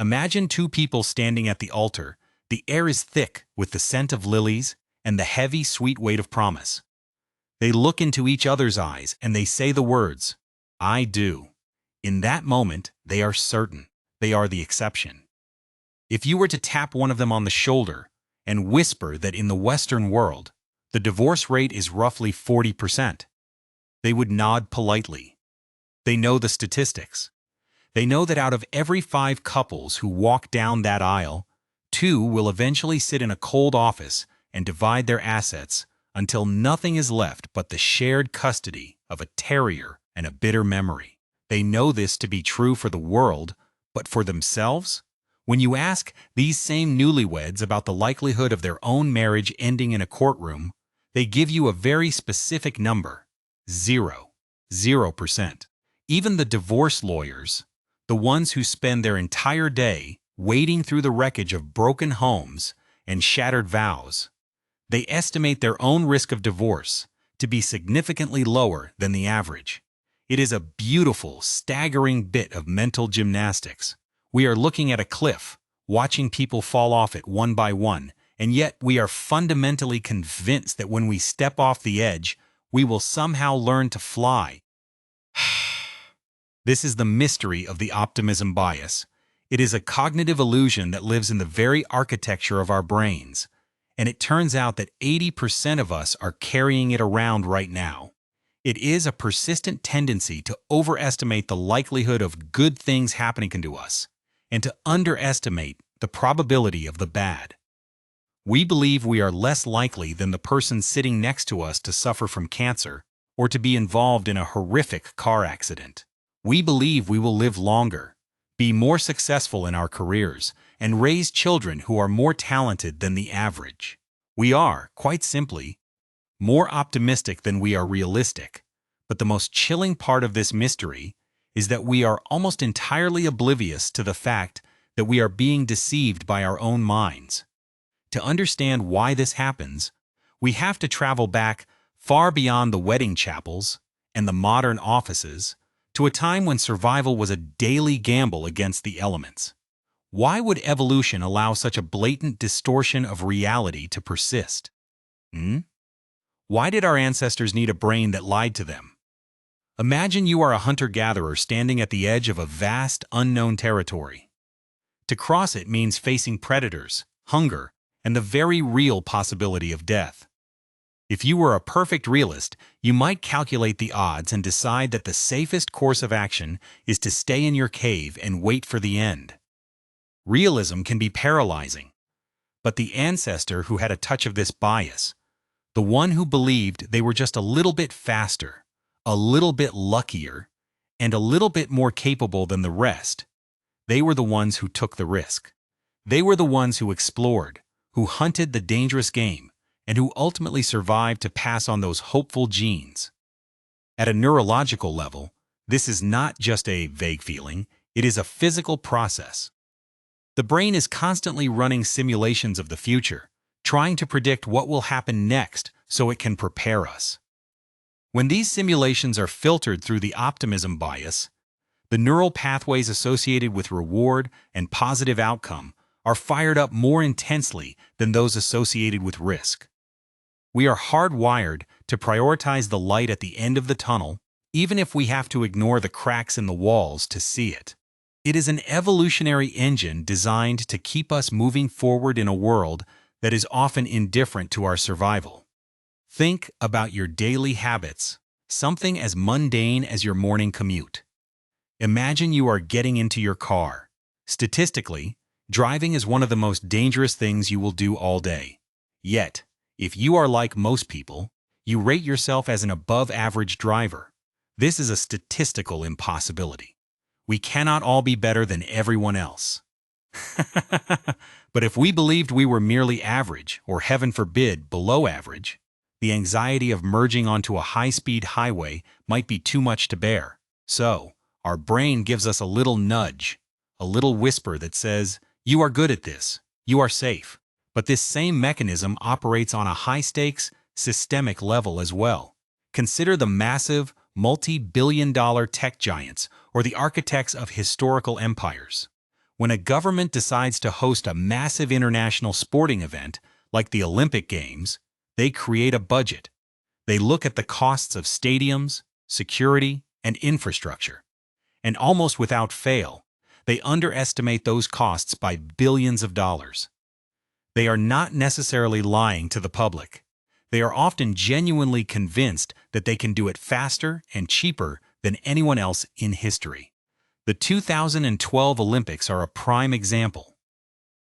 Imagine two people standing at the altar. The air is thick with the scent of lilies and the heavy, sweet weight of promise. They look into each other's eyes and they say the words, "I do." In that moment, they are certain. They are the exception. If you were to tap one of them on the shoulder and whisper that in the Western world, the divorce rate is roughly 40%, they would nod politely. They know the statistics. They know that out of every 5 couples who walk down that aisle, 2 will eventually sit in a cold office and divide their assets until nothing is left but the shared custody of a terrier and a bitter memory. They know this to be true for the world, but for themselves? When you ask these same newlyweds about the likelihood of their own marriage ending in a courtroom, they give you a very specific number: 0%. Even the divorce lawyers, the ones who spend their entire day wading through the wreckage of broken homes and shattered vows, they estimate their own risk of divorce to be significantly lower than the average. It is a beautiful, staggering bit of mental gymnastics. We are looking at a cliff, watching people fall off it one by one, and yet we are fundamentally convinced that when we step off the edge, we will somehow learn to fly. This is the mystery of the optimism bias. It is a cognitive illusion that lives in the very architecture of our brains, and it turns out that 80% of us are carrying it around right now. It is a persistent tendency to overestimate the likelihood of good things happening to us, and to underestimate the probability of the bad. We believe we are less likely than the person sitting next to us to suffer from cancer or to be involved in a horrific car accident. We believe we will live longer, be more successful in our careers, and raise children who are more talented than the average. We are, quite simply, more optimistic than we are realistic. But the most chilling part of this mystery is that we are almost entirely oblivious to the fact that we are being deceived by our own minds. To understand why this happens, we have to travel back far beyond the wedding chapels and the modern offices to a time when survival was a daily gamble against the elements. Why would evolution allow such a blatant distortion of reality to persist? Why did our ancestors need a brain that lied to them? Imagine you are a hunter-gatherer standing at the edge of a vast, unknown territory. To cross it means facing predators, hunger, and the very real possibility of death. If you were a perfect realist, you might calculate the odds and decide that the safest course of action is to stay in your cave and wait for the end. Realism can be paralyzing, but the ancestor who had a touch of this bias, the one who believed they were just a little bit faster, a little bit luckier, and a little bit more capable than the rest, they were the ones who took the risk. They were the ones who explored, who hunted the dangerous game, and who ultimately survived to pass on those hopeful genes. At a neurological level, this is not just a vague feeling, it is a physical process. The brain is constantly running simulations of the future, trying to predict what will happen next so it can prepare us. When these simulations are filtered through the optimism bias, the neural pathways associated with reward and positive outcome are fired up more intensely than those associated with risk. We are hardwired to prioritize the light at the end of the tunnel, even if we have to ignore the cracks in the walls to see it. It is an evolutionary engine designed to keep us moving forward in a world that is often indifferent to our survival. Think about your daily habits, something as mundane as your morning commute. Imagine you are getting into your car. Statistically, driving is one of the most dangerous things you will do all day. Yet, if you are like most people, you rate yourself as an above-average driver. This is a statistical impossibility. We cannot all be better than everyone else. But if we believed we were merely average, or heaven forbid, below average, the anxiety of merging onto a high-speed highway might be too much to bear. So, our brain gives us a little nudge, a little whisper that says, "You are good at this, you are safe." But this same mechanism operates on a high-stakes, systemic level as well. Consider the massive, multi-billion-dollar tech giants or the architects of historical empires. When a government decides to host a massive international sporting event, like the Olympic Games, they create a budget. They look at the costs of stadiums, security, and infrastructure. And almost without fail, they underestimate those costs by billions of dollars. They are not necessarily lying to the public. They are often genuinely convinced that they can do it faster and cheaper than anyone else in history. The 2012 Olympics are a prime example.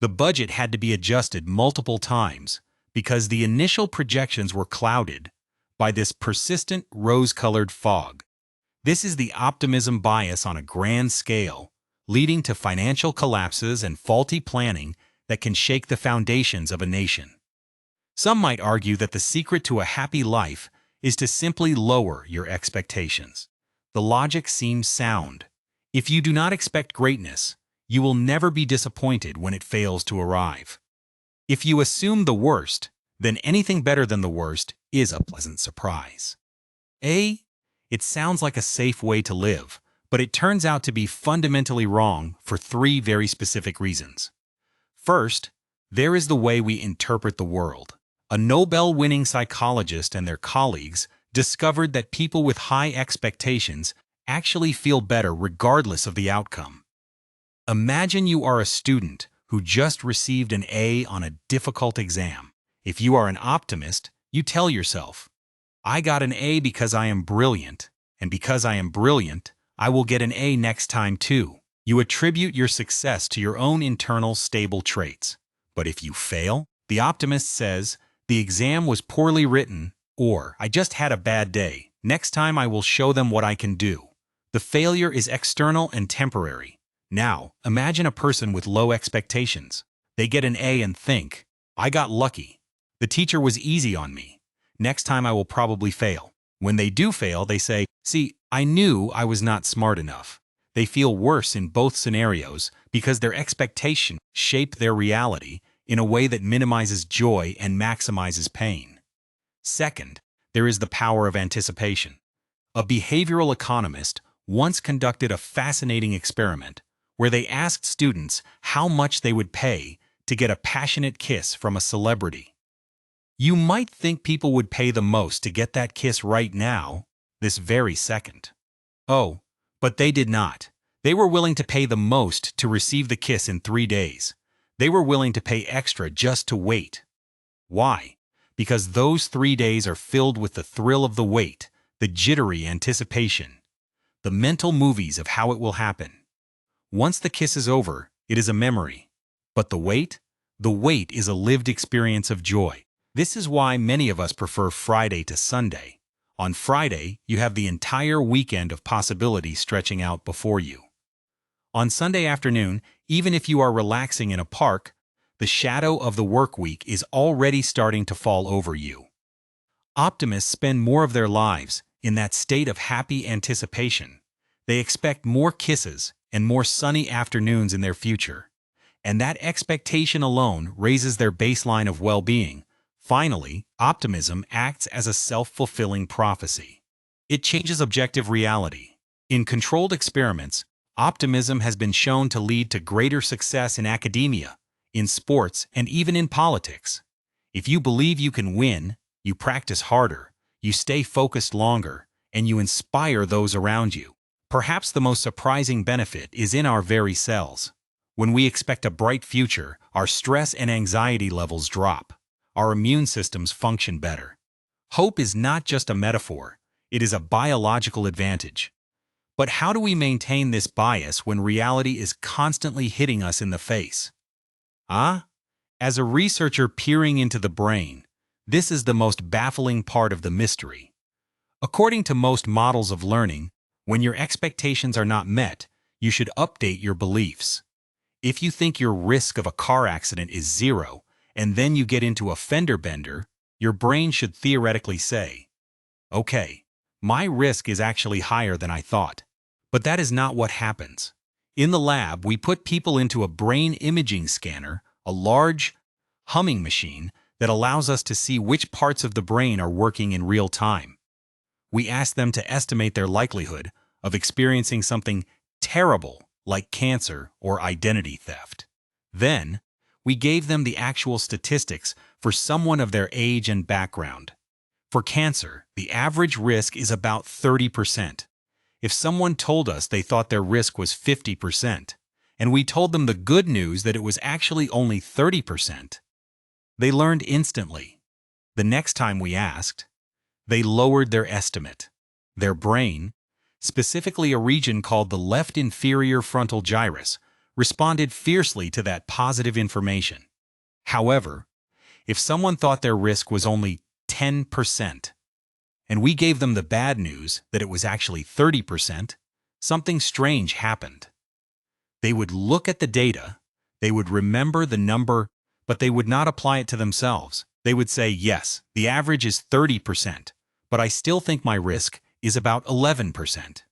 The budget had to be adjusted multiple times because the initial projections were clouded by this persistent rose-colored fog. This is the optimism bias on a grand scale, leading to financial collapses and faulty planning that can shake the foundations of a nation. Some might argue that the secret to a happy life is to simply lower your expectations. The logic seems sound. If you do not expect greatness, you will never be disappointed when it fails to arrive. If you assume the worst, then anything better than the worst is a pleasant surprise. It sounds like a safe way to live, but it turns out to be fundamentally wrong for three very specific reasons. First, there is the way we interpret the world. A Nobel-winning psychologist and their colleagues discovered that people with high expectations actually feel better regardless of the outcome. Imagine you are a student who just received an A on a difficult exam. If you are an optimist, you tell yourself, I got an A because I am brilliant, and because I am brilliant, I will get an A next time too. You attribute your success to your own internal stable traits. But if you fail, the optimist says, the exam was poorly written, or I just had a bad day. Next time I will show them what I can do. The failure is external and temporary. Now, imagine a person with low expectations. They get an A and think, I got lucky. The teacher was easy on me. Next time I will probably fail. When they do fail, they say, see, I knew I was not smart enough. They feel worse in both scenarios because their expectations shape their reality in a way that minimizes joy and maximizes pain. Second, there is the power of anticipation. A behavioral economist once conducted a fascinating experiment where they asked students how much they would pay to get a passionate kiss from a celebrity. You might think people would pay the most to get that kiss right now, this very second. Oh, but they did not. They were willing to pay the most to receive the kiss in 3 days. They were willing to pay extra just to wait. Why? Because those 3 days are filled with the thrill of the wait, the jittery anticipation, the mental movies of how it will happen. Once the kiss is over, it is a memory. But the wait is a lived experience of joy. This is why many of us prefer Friday to Sunday. On Friday, you have the entire weekend of possibility stretching out before you. On Sunday afternoon, even if you are relaxing in a park, the shadow of the work week is already starting to fall over you. Optimists spend more of their lives in that state of happy anticipation. They expect more kisses and more sunny afternoons in their future. And that expectation alone raises their baseline of well-being. Finally, optimism acts as a self-fulfilling prophecy. It changes objective reality. In controlled experiments, optimism has been shown to lead to greater success in academia, in sports, and even in politics. If you believe you can win, you practice harder, you stay focused longer, and you inspire those around you. Perhaps the most surprising benefit is in our very cells. When we expect a bright future, our stress and anxiety levels drop. Our immune systems function better. Hope is not just a metaphor, it is a biological advantage. But how do we maintain this bias when reality is constantly hitting us in the face? As a researcher peering into the brain, this is the most baffling part of the mystery. According to most models of learning, when your expectations are not met, you should update your beliefs. If you think your risk of a car accident is 0, and then you get into a fender bender, your brain should theoretically say, okay, my risk is actually higher than I thought. But that is not what happens. In the lab, we put people into a brain imaging scanner, a large humming machine that allows us to see which parts of the brain are working in real time. We ask them to estimate their likelihood of experiencing something terrible, like cancer or identity theft. Then, we gave them the actual statistics for someone of their age and background. For cancer, the average risk is about 30%. If someone told us they thought their risk was 50%, and we told them the good news that it was actually only 30%, they learned instantly. The next time we asked, they lowered their estimate. Their brain, specifically a region called the left inferior frontal gyrus, responded fiercely to that positive information. However, if someone thought their risk was only 10%, and we gave them the bad news that it was actually 30%, something strange happened. They would look at the data, they would remember the number, but they would not apply it to themselves. They would say, yes, the average is 30%, but I still think my risk is about 11%.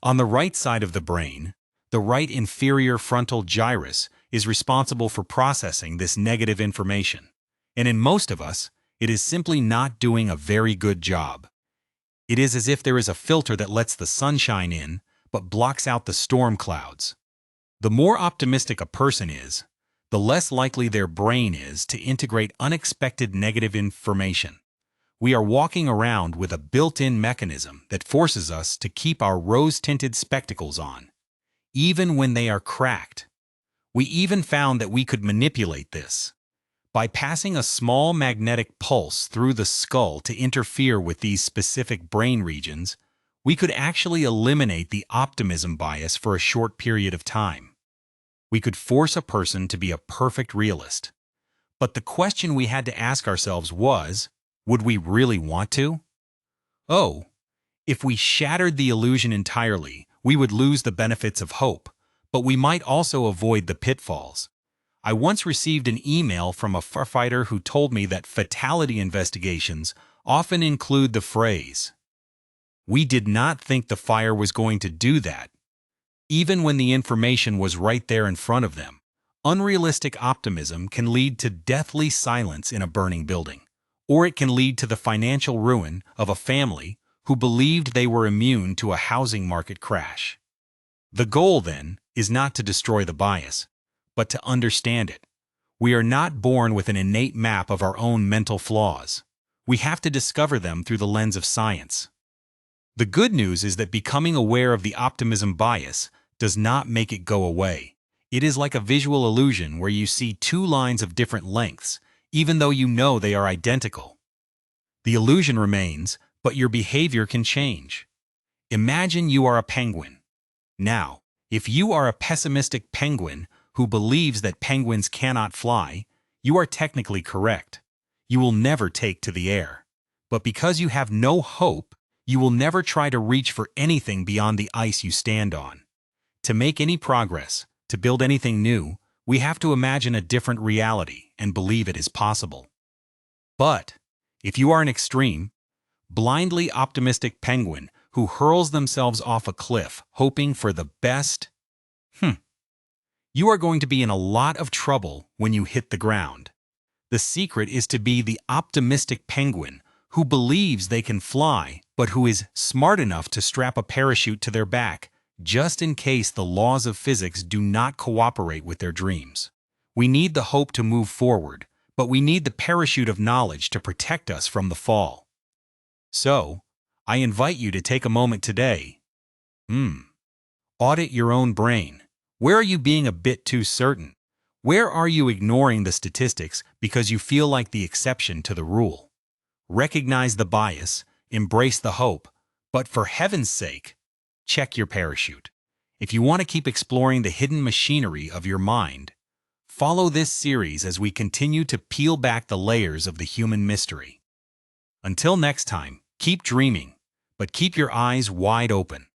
On the right side of the brain, the right inferior frontal gyrus is responsible for processing this negative information. And in most of us, it is simply not doing a very good job. It is as if there is a filter that lets the sunshine in, but blocks out the storm clouds. The more optimistic a person is, the less likely their brain is to integrate unexpected negative information. We are walking around with a built-in mechanism that forces us to keep our rose-tinted spectacles on, even when they are cracked. We even found that we could manipulate this. By passing a small magnetic pulse through the skull to interfere with these specific brain regions, we could actually eliminate the optimism bias for a short period of time. We could force a person to be a perfect realist. But the question we had to ask ourselves was, would we really want to? Oh, if we shattered the illusion entirely, we would lose the benefits of hope, but we might also avoid the pitfalls. I once received an email from a firefighter who told me that fatality investigations often include the phrase, "We did not think the fire was going to do that," even when the information was right there in front of them. Unrealistic optimism can lead to deathly silence in a burning building, or it can lead to the financial ruin of a family who believed they were immune to a housing market crash. The goal, then, is not to destroy the bias, but to understand it. We are not born with an innate map of our own mental flaws. We have to discover them through the lens of science. The good news is that becoming aware of the optimism bias does not make it go away. It is like a visual illusion where you see two lines of different lengths, even though you know they are identical. The illusion remains, but your behavior can change. Imagine you are a penguin. Now, if you are a pessimistic penguin who believes that penguins cannot fly, you are technically correct. You will never take to the air. But because you have no hope, you will never try to reach for anything beyond the ice you stand on. To make any progress, to build anything new, we have to imagine a different reality and believe it is possible. But if you are an extreme, blindly optimistic penguin who hurls themselves off a cliff hoping for the best, you are going to be in a lot of trouble when you hit the ground. The secret is to be the optimistic penguin who believes they can fly, but who is smart enough to strap a parachute to their back, just in case the laws of physics do not cooperate with their dreams. We need the hope to move forward, but we need the parachute of knowledge to protect us from the fall. So, I invite you to take a moment today. Audit your own brain. Where are you being a bit too certain? Where are you ignoring the statistics because you feel like the exception to the rule? Recognize the bias, embrace the hope, but for heaven's sake, check your parachute. If you want to keep exploring the hidden machinery of your mind, follow this series as we continue to peel back the layers of the human mystery. Until next time, keep dreaming, but keep your eyes wide open.